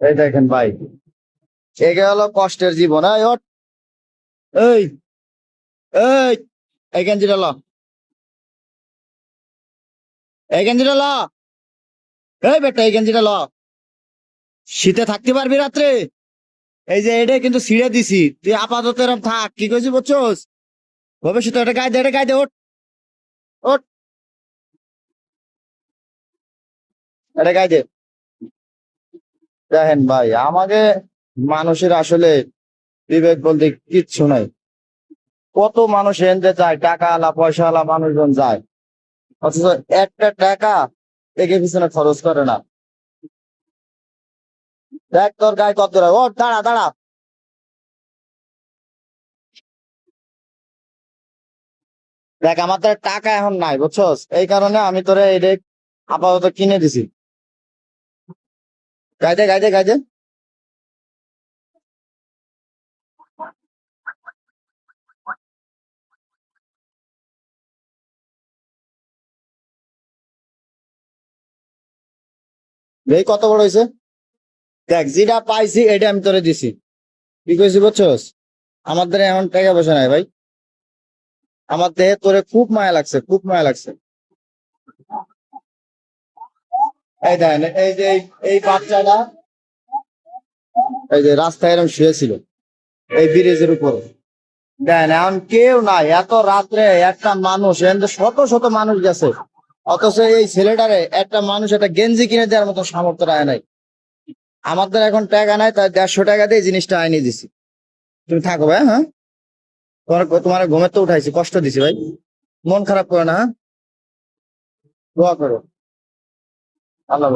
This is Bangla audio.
এই দেখেন ভাই, এগে হলো কষ্টের জীবন। এই ওঠ, এই এই এই গেঞ্জিটা ল, এই গেঞ্জিটা ল, এই বেটা এই গেঞ্জিটা ল। শীতে থাকতে পারবি রাত্রে? এই যে এটা কিন্তু ছিঁড়ে দিছি, তুই আপাতত এরম থাক, কি কইছি বুঝছস? ভবিষ্যতে এটা গায়ে দে, এটা গায়ে দে, ওঠ ওঠ, এটা গায়ে দে। দেখেন ভাই, আমাকে মানুষের আসলে বিবেক বলতে কিচ্ছু নাই। কত মানুষ এনতে যায়, টাকা আলা পয়সা আলা মানুষজন যায়, অথচ একটা টাকা একে পিছনে খরচ করে না। দেখ তোর গায়ে কত দূর, ও দাঁড়া দাঁড়া। দেখ আমার তো টাকা এখন নাই বুঝছস, এই কারণে আমি তোরে এটা আপাতত কিনে দিছি। গাইদে গাইদে গাইদে। এই কত বড় হয়েছে, দেখ যেটা পাইছি এটা আমি তোরে দিছি। কি কইছি বুঝছস? আমার দ্বারা এখন টাকা পয়সা নাই ভাই, আমার দেহে তোরে খুব মায়া লাগছে, খুব মায়া লাগছে। এই দেখেন, এই যে এই বাচ্চাটা, এই যে রাস্তায় এরকম শুয়েছিল এই ব্রিজের উপর, দেখেন এখন কেউ নাই, এত রাত্রে একটা মানুষ এখানে শত শত মানুষ গেছে, অথচ এই ছেলেটারে একটা মানুষ একটা গেঞ্জি কিনে দেওয়ার মতো সামর্থ্য রায় নাই। আমাদের এখন টাকা নাই, তাই 150 টাকা দিয়ে জিনিসটা আইনি দিছি। তুমি থাকো ভাই, হ্যাঁ? তোমার ঘুমের তো উঠাইছি, কষ্ট দিছি ভাই, মন খারাপ করো না, হ্যাঁ? দোয়া করো, আল্লাহ